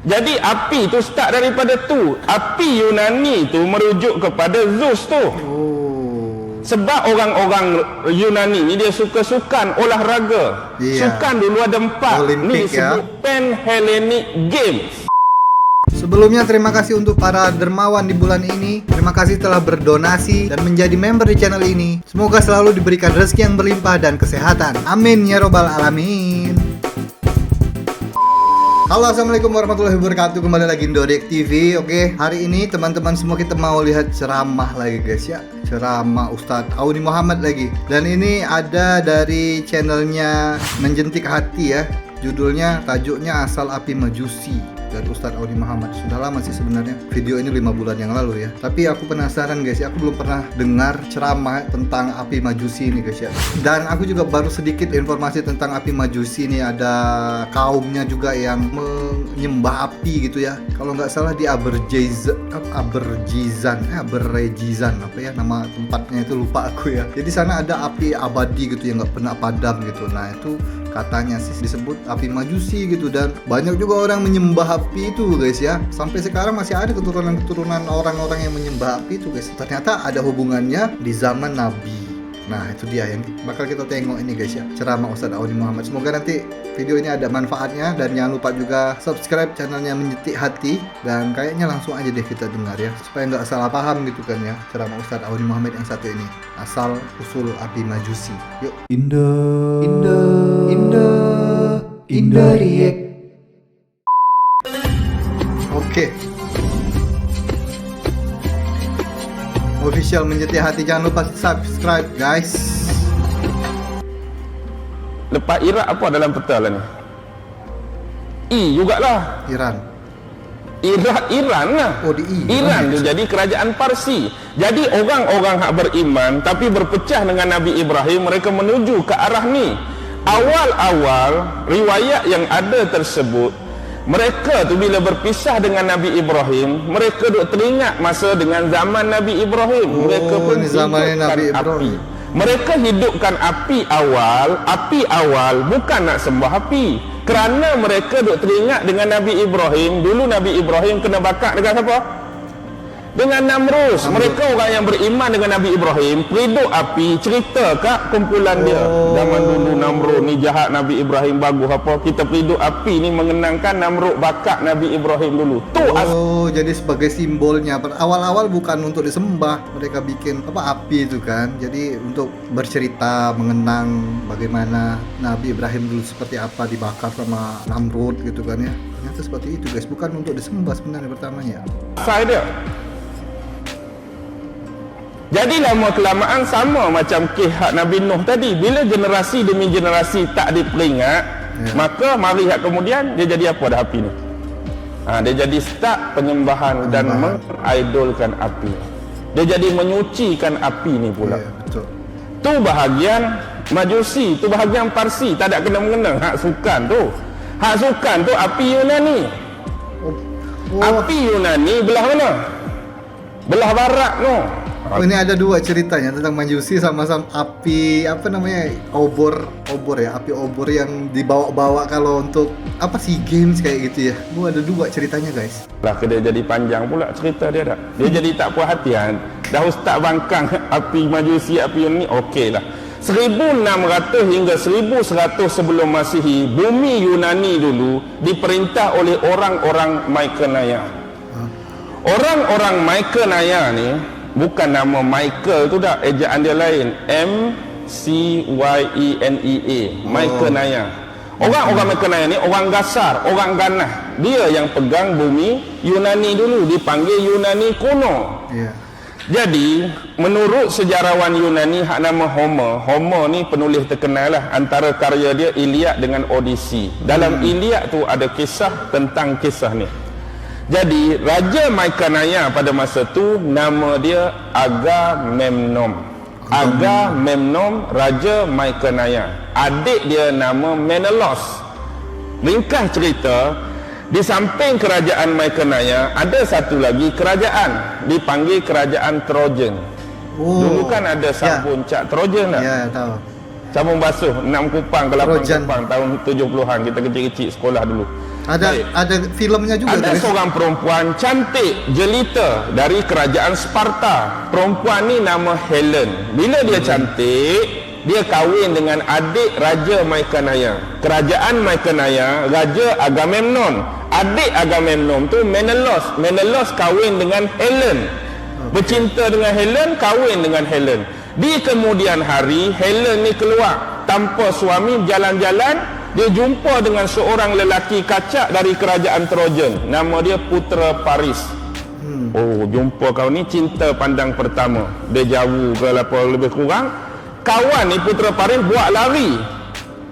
Jadi api tu start daripada tu. Api Yunani tu merujuk kepada Zeus tu. Sebab orang-orang Yunani ni dia suka sukan olahraga. Sukan dulu ada 4. Olimpik, ni disebut Panhellenic Games. Sebelumnya terima kasih untuk para dermawan di bulan ini. Terima kasih telah berdonasi dan menjadi member di channel ini. Semoga selalu diberikan rezeki yang berlimpah dan kesehatan. Amin ya robbal alamin. Halo, assalamualaikum warahmatullahi wabarakatuh. Kembali lagi di Dodek TV. Oke, hari ini teman-teman semua kita mau lihat ceramah lagi guys ya. Ceramah Ustadz Auni Muhammad lagi. Dan ini ada dari channelnya Menjentik Hati ya. Judulnya, tajuknya Asal Api Majusi dari Ustadz Auni Muhammad. Sudah lama sih sebenarnya, video ini 5 bulan yang lalu ya. Tapi aku penasaran guys ya, aku belum pernah dengar ceramah tentang api majusi ini guys ya. Dan aku juga baru sedikit informasi tentang api majusi ini. Ada kaumnya juga yang menyembah api gitu ya. Kalau nggak salah di Aberjizan apa ya nama tempatnya itu, lupa aku ya. Jadi sana ada api abadi gitu yang nggak pernah padam gitu. Nah itu katanya sih disebut api majusi gitu, dan banyak juga orang menyembah api itu guys ya. Sampai sekarang masih ada keturunan-keturunan orang-orang yang menyembah api itu guys. Ternyata ada hubungannya di zaman Nabi. Nah itu dia yang bakal kita tengok ini guys ya, ceramah Ustadz Auni Muhammad. Semoga nanti video ini ada manfaatnya, dan jangan lupa juga subscribe channelnya Menjentik Hati. Dan kayaknya langsung aja deh kita dengar ya, supaya nggak salah paham gitu kan ya, ceramah Ustadz Auni Muhammad yang satu ini, asal usul api majusi. Yuk. Indah Riek. Oke. Official Menjentik Hati, jangan lupa subscribe guys. Lepas Iraq apa dalam peta lah ni? Jugalah. Iran Iran lah. Oh di Iran tu jadi kerajaan Parsi. Jadi orang-orang hak beriman tapi berpecah dengan Nabi Ibrahim, mereka menuju ke arah ni. Awal-awal riwayat yang ada tersebut, mereka tu bila berpisah dengan Nabi Ibrahim, mereka duk teringat masa dengan zaman Nabi Ibrahim. Mereka pun hidupkan api. Mereka hidupkan api awal bukan nak sembah api. Kerana mereka duk teringat dengan Nabi Ibrahim. Dulu Nabi Ibrahim kena bakar dengan siapa? Dengan Namrus. Mereka orang yang beriman dengan Nabi Ibrahim periduk api, cerita kat kumpulan dia. Zaman dulu Namrud ni jahat, Nabi Ibrahim bagus apa. Kita periduk api ni mengenangkan Namrud bakar Nabi Ibrahim dulu. Tu jadi sebagai simbolnya. Awal-awal bukan untuk disembah, mereka bikin api itu kan. Jadi untuk bercerita mengenang bagaimana Nabi Ibrahim dulu seperti apa dibakar sama Namrud gitu kan ya. Ternyata seperti itu guys, bukan untuk disembah sebenarnya pertamanya. Saya dia. Jadi lama kelamaan sama macam kisah Nabi Nuh tadi. Bila generasi demi generasi tak diperingat, maka mari kemudian dia jadi apa dah api ni? Dia jadi start penyembahan dan mengidolkan api. Dia jadi menyucikan api ni pula. Betul. Tu bahagian Majusi, tu bahagian Parsi, tak ada kena-mengena. Hak sukan tu api Yunani. Api Yunani belah mana? Belah barat tu. Ini ada dua ceritanya tentang Majusi sama api obor ya, api obor yang dibawa-bawa kalau untuk SEA Games kayak gitu ya. Ada dua ceritanya guys. Lah dia jadi panjang pula cerita dia dah. Dia jadi tak puas hati kan. Dah ustaz bangkang api Majusi, api Yunani, okeylah. 1600 hingga 1100 sebelum Masihi, bumi Yunani dulu diperintah oleh orang-orang Mykenaya. Orang-orang Mykenaya ni bukan nama Michael tu dah, ejaan dia lain, Mcyenea, Mykenaya. Orang-orang Mykenaya ni orang Gasar, orang Ganah. Dia yang pegang bumi Yunani dulu, dipanggil Yunani kuno. Jadi menurut sejarawan Yunani hak nama Homer ni penulis terkenal lah. Antara karya dia Iliad dengan Odyssey. Dalam Iliad tu ada kisah tentang kisah ni. Jadi Raja Mykenaya pada masa tu nama dia Agamemnon, Raja Mykenaya. Adik dia nama Menelaus. Ringkas cerita, di samping kerajaan Mykenaya ada satu lagi kerajaan dipanggil kerajaan Trojan. Dulu kan ada sabun cat Trojan tak? Ya, tahu. Sabun basuh 6 kupang ke 8 kupang tahun 70-an, kita kecil-kecil sekolah dulu. Ada filmnya juga ada guys. seorang perempuan cantik jelita dari kerajaan Sparta. Perempuan ni nama Helen. Bila dia cantik, dia kahwin dengan adik Raja Mykenaya. Kerajaan Mykenaya, Raja Agamemnon. Adik Agamemnon tu Menelaus. Menelaus kahwin dengan Helen. Bercinta dengan Helen, kahwin dengan Helen. Di kemudian hari, Helen ni keluar tanpa suami, jalan-jalan, dia jumpa dengan seorang lelaki kacak dari kerajaan Trojan. Nama dia Putera Paris. Oh, jumpa kau ni cinta pandang pertama. Dia jauh ke apa lebih kurang. Kawan ni Putera Paris buat lari.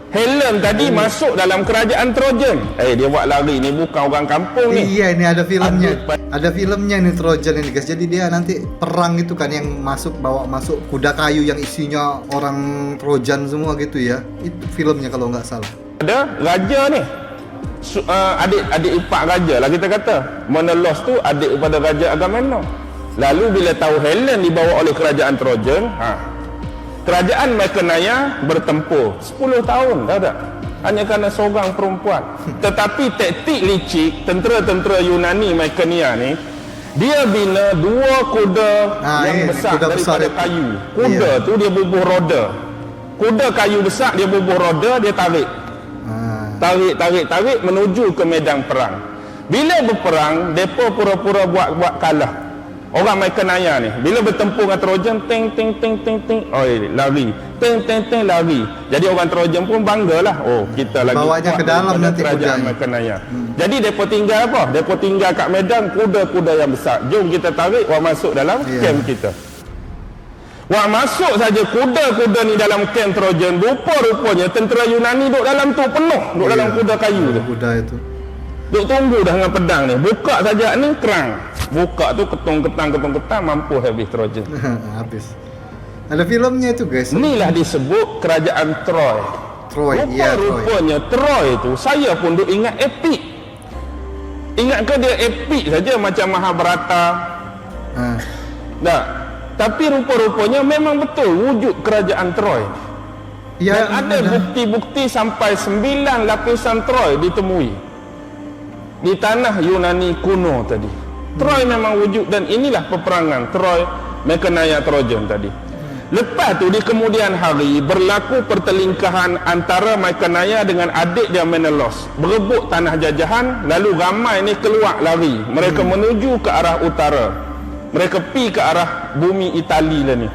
Helen tadi masuk dalam kerajaan Trojan. Dia buat lari ni bukan orang kampung ni. Iya, ini ada filmnya. Ada filmnya nih Trojan ini guys. Jadi dia nanti perang itu kan yang bawa masuk kuda kayu yang isinya orang Trojan semua gitu ya. Itu filmnya kalau nggak salah. Ada raja ni. Adik ipar raja lah kita kata. Menelaus tu adik kepada Raja Agamemnon. Lalu bila tahu Helen dibawa oleh kerajaan Trojan, kerajaan Mykenaya bertempur 10 tahun dah. Hanya kerana seorang perempuan. Tetapi taktik licik tentera-tentera Yunani Mykenaya ni, dia bina 2 kuda yang besar daripada kayu. Kuda tu dia bubuh roda. Kuda kayu besar dia bubuh roda, dia tarik. Tarik menuju ke medan perang. Bila berperang, depa pura-pura buat kalah. Orang Mykenaya ni bila bertempur dengan Trojan, ting lari, ting lari. Jadi orang Trojan pun banggalah. Oh, kita lagi bawanya ke dalam nanti kerajaan Mykenaya. Jadi depa tinggal apa? Depa tinggal kat medan kuda-kuda yang besar. Jom kita tarik wak masuk dalam camp kita. Wak masuk saja kuda-kuda ni dalam camp Trojan, rupa-rupanya tentera Yunani duduk dalam tu penuh, duduk dalam kuda kayu tu. Kuda itu. Duk tunggu dah dengan pedang ni. Buka saja ni kerang. Buka tu ketong-ketang mampu habis Trojan. Habis. Ada filmnya itu guys. Inilah disebut kerajaan Troy. Rupa-rupanya Troy tu saya pun duk ingat epik. Ingat ke dia epik saja macam Mahabharata? Tak. Tapi rupa-rupanya memang betul wujud kerajaan Troy. Dan ada bukti-bukti sampai 9 lapisan Troy ditemui di tanah Yunani kuno tadi. Troy memang wujud dan inilah peperangan Troy Mykenaya Trojan tadi. Lepas tu di kemudian hari berlaku pertelingkahan antara Mykenaya dengan adik dia Menelaus. Berebut tanah jajahan, lalu ramai ni keluar lari. Mereka menuju ke arah utara. Mereka pi ke arah bumi Itali lah ni.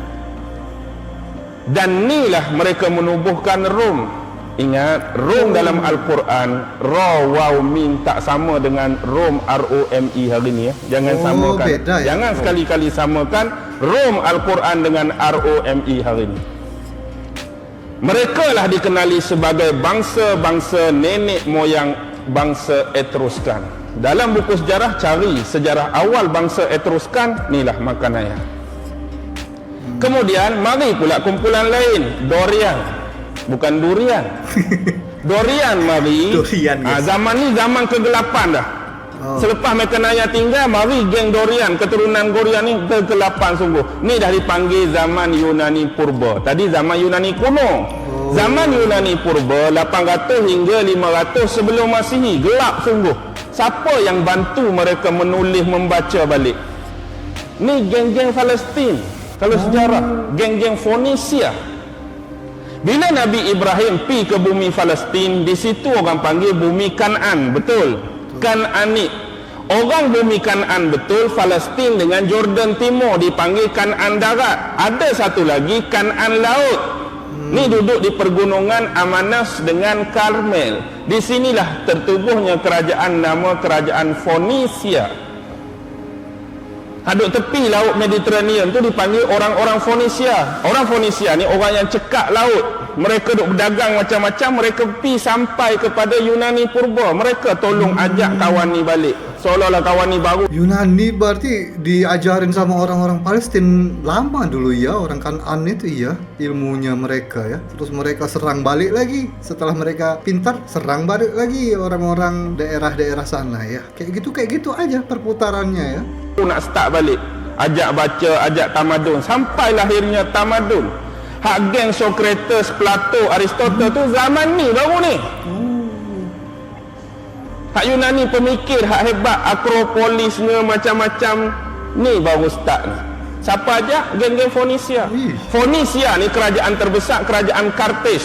Dan inilah mereka menubuhkan Rom. Ingat, Rom dalam Al-Quran Ra-Waw-Min tak sama dengan Rom R-O-M-E hari ni ya. Jangan samakan beda, ya? Jangan sekali-kali samakan Rom Al-Quran dengan R-O-M-E hari ni. Mereka lah dikenali sebagai bangsa-bangsa nenek moyang bangsa Etruskan. Dalam buku sejarah cari sejarah awal bangsa Etruskan, inilah Mykenaya. Kemudian mari pula kumpulan lain, Dorian. Bukan durian. Dorian mari. Zaman ni zaman kegelapan dah. Selepas Mykenaya tinggal, mari geng Dorian, keturunan Dorian ni kegelapan sungguh. Ni dah dipanggil zaman Yunani Purba. Tadi zaman Yunani kuno. Zaman Yunani Purba 800 hingga 500 sebelum Masihi, gelap sungguh. Siapa yang bantu mereka menulis membaca balik? Ni geng-geng Palestin. Kalau sejarah, geng-geng Fonisia. Bila Nabi Ibrahim pi ke bumi Palestin, di situ orang panggil bumi Kan'an, betul? Kan'ani. Orang bumi Kan'an betul, Palestin dengan Jordan Timur dipanggil Kan'an darat. Ada satu lagi Kan'an laut. Ni duduk di pergunungan Amanas dengan Karmel. Di sinilah tertubuhnya kerajaan nama kerajaan Fonisia. Haduk tepi laut Mediterranean tu dipanggil orang-orang Fonisia. Orang Fonisia ni orang yang cekak laut. Mereka duk berdagang macam-macam, mereka pi sampai kepada Yunani Purba. Mereka tolong ajak kawan ni balik. Seolah-olah kawan ni baru. Yunani berarti diajarin sama orang-orang Palestin lama dulu ya, orang Kan'an itu ya, ilmunya mereka ya. Terus mereka serang balik lagi. Setelah mereka pintar, serang balik lagi orang-orang daerah-daerah sana ya. Kayak gitu aja perputarannya ya. Nak start balik, ajak baca, ajak tamadun, sampai lahirnya tamadun. Hak geng Socrates, Plato, Aristotle tu zaman ni baru ni. Hak Yunani pemikir, hak hebat, Akropolisnya macam-macam. Ni baru start ni. Siapa aja? Geng-geng Fonisia. Fonisia ni kerajaan terbesar, kerajaan Kartej.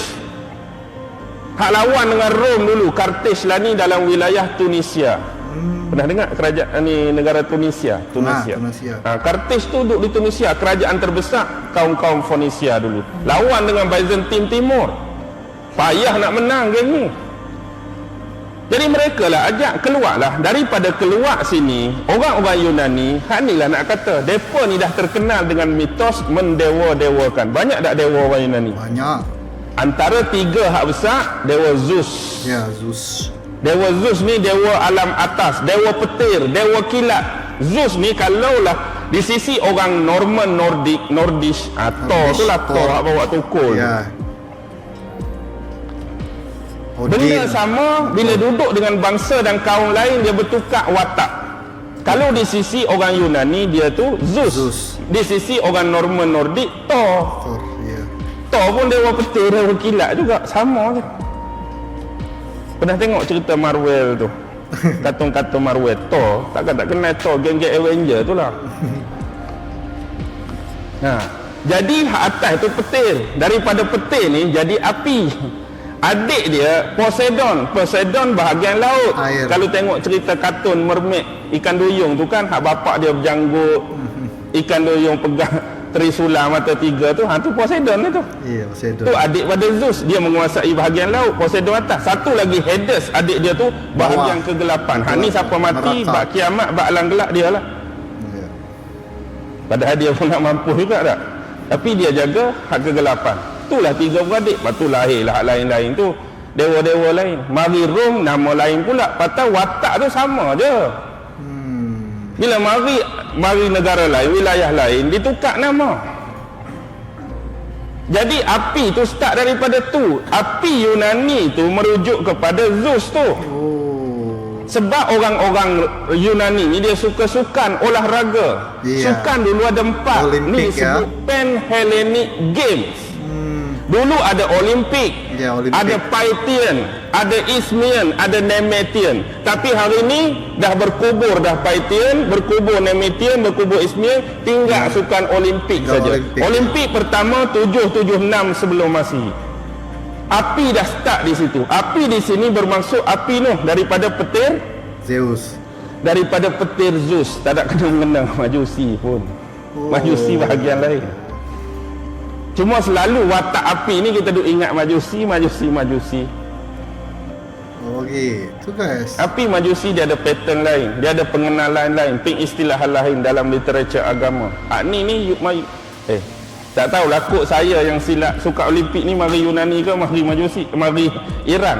Hak lawan dengan Rom dulu. Kartej lah ni dalam wilayah Tunisia. Pernah dengar kerajaan ni, negara Tunisia? Tunisia. Kartej tu duduk di Tunisia, kerajaan terbesar kaum-kaum Fonisia dulu. Lawan dengan Byzantine Timur. Payah nak menang geng ni. Jadi mereka lah ajak keluarlah. Daripada keluar sini, orang-orang Yunani, hak ni lah nak kata, mereka ni dah terkenal dengan mitos mendewa-dewakan. Banyak tak dewa orang Yunani? Banyak. Antara 3 hak besar, dewa Zeus. Ya, Zeus. Dewa Zeus ni dewa alam atas, dewa petir, dewa kilat. Zeus ni kalaulah di sisi orang Norman, Nordish, Thor tu lah, Thor hak bawa tukul. Ya. Benda sama bila duduk dengan bangsa dan kaum lain, dia bertukar watak. Kalau di sisi orang Yunani dia tu Zeus. Di sisi orang Norman Nordik Thor. Ya. Thor pun dewa petir, dewa kilat juga, sama je. Pernah tengok cerita Marvel tu? Kartun-kartun Marvel, Thor, takkan tak kenal Thor, geng-geng Avenger tu lah. Jadi hak atas tu petir. Daripada petir ni jadi api. Adik dia Poseidon bahagian laut. Air. Kalau tengok cerita kartun mermaid, ikan duyung tu kan, hak bapak dia berjanggut, ikan duyung pegang trisula mata 3 tu, tu Poseidon tu. Iya, Poseidon. Tu adik pada Zeus, dia menguasai bahagian laut. Poseidon atas. Satu lagi Hades, adik dia tu bahagian kegelapan. Ni siapa mati, bak kiamat, bak alam gelap dia lah. Ya. Padahal dia pun nak mampu juga tak, tapi dia jaga hak kegelapan. Itulah 3 beradik. Lepas tu lahirlah hak lain-lain tu, dewa-dewa lain. Mari Rom, nama lain pula. Patah watak tu sama je. Bila mari negara lain, wilayah lain, ditukar nama. Jadi api tu start daripada tu. Api Yunani tu merujuk kepada Zeus tu. Sebab orang-orang Yunani ni dia suka sukan olahraga. Sukan dulu ada 4. Olimpik, ni disebut Pan-Hellenic Games. Dulu ada Olimpik, ada Pythian, ada Isthmian, ada Nemetean. Tapi hari ni dah berkubur dah Pythian, berkubur Nemetean, berkubur Isthmian, tinggal sukan Olimpik saja. Olimpik pertama 776 sebelum Masihi. Api dah start di situ. Api di sini bermaksud api noh daripada petir Zeus. Daripada petir Zeus. Tak ada kena-mengena Majusi pun. Majusi bahagian lain. Cuma selalu watak api ni kita duk ingat Majusi. Gitu guys. Api Majusi dia ada pattern lain, dia ada pengenalan lain, istilah lain dalam literatur agama. Ni tak tahu lah kod saya yang silat suka Olimpik ni mari Yunani ke mari Majusi, mari Iran.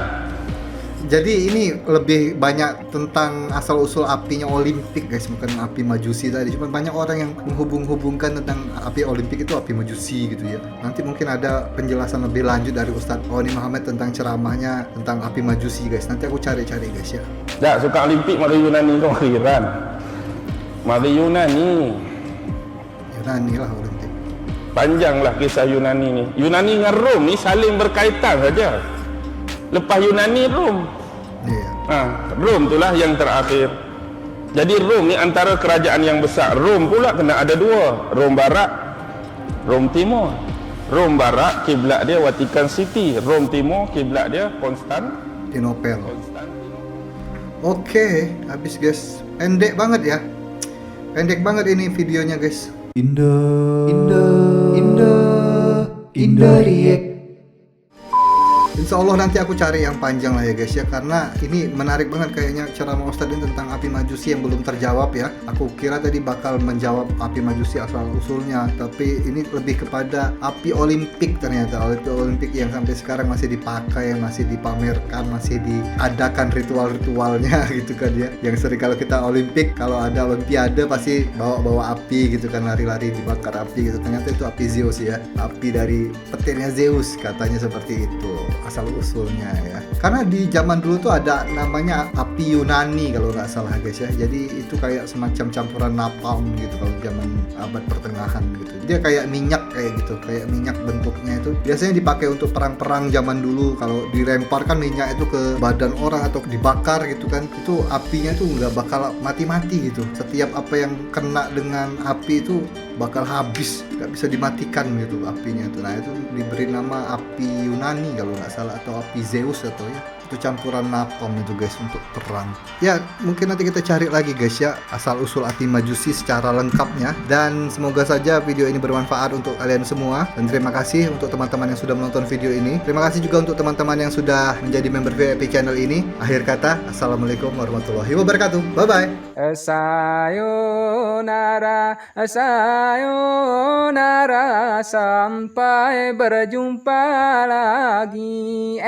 Jadi ini lebih banyak tentang asal-usul apinya Olimpik guys, bukan api Majusi tadi. Cuma banyak orang yang menghubung-hubungkan tentang api Olimpik itu api Majusi gitu ya. Nanti mungkin ada penjelasan lebih lanjut dari Ustadz Oni Muhammad tentang ceramahnya tentang api Majusi guys. Nanti aku cari-cari guys ya. Tak suka Olimpik mari Yunani ke mari Iran. Mari Yunani lah Olimpik. Panjanglah kisah Yunani ni. Yunani dengan Rom ni saling berkaitan saja. Lepas Yunani Rom. Rom itulah yang terakhir. Jadi Rom ni antara kerajaan yang besar. Rom pula kena ada 2, Rom Barat, Rom Timur. Rom Barat kiblat dia Vatican City, Rom Timur kiblat dia Konstantinopel. Oke, habis guys. Pendek banget ya. Pendek banget ini videonya guys. Indah React. Insya Allah nanti aku cari yang panjang lah ya guys ya, karena ini menarik banget kayaknya ceramah Ustadz ini tentang api Majusi yang belum terjawab ya. Aku kira tadi bakal menjawab api Majusi asal usulnya, tapi ini lebih kepada api Olimpik ternyata. Api Olimpik yang sampai sekarang masih dipakai, masih dipamerkan, masih diadakan ritual-ritualnya gitu kan ya. Yang sering kalau kita Olimpik, kalau ada Olimpiade pasti bawa api gitu kan, lari-lari dibakar api gitu. Ternyata itu api Zeus ya, api dari petirnya Zeus katanya seperti itu. asal usulnya ya. Karena di zaman dulu tuh ada namanya api Yunani kalau nggak salah guys ya. Jadi itu kayak semacam campuran napalm gitu kalau zaman abad pertengahan gitu. Dia kayak minyak kayak gitu, kayak minyak bentuknya itu. Biasanya dipakai untuk perang-perang zaman dulu. Kalau dilemparkan minyak itu ke badan orang atau dibakar gitu kan, itu apinya tuh nggak bakal mati-mati gitu. Setiap apa yang kena dengan api itu bakal habis, nggak bisa dimatikan gitu apinya itu. Nah itu diberi nama api Yunani kalau nggak salah, atau api Zeus atau ya, itu campuran napalm itu guys untuk perang. Ya mungkin nanti kita cari lagi guys ya asal usul api majusi secara lengkapnya, dan semoga saja video ini bermanfaat untuk kalian semua, dan terima kasih untuk teman-teman yang sudah menonton video ini. Terima kasih juga untuk teman-teman yang sudah menjadi member VIP channel ini. Akhir kata, assalamualaikum warahmatullahi wabarakatuh. Bye bye. Sayonara, sayonara, sampai berjumpa lagi.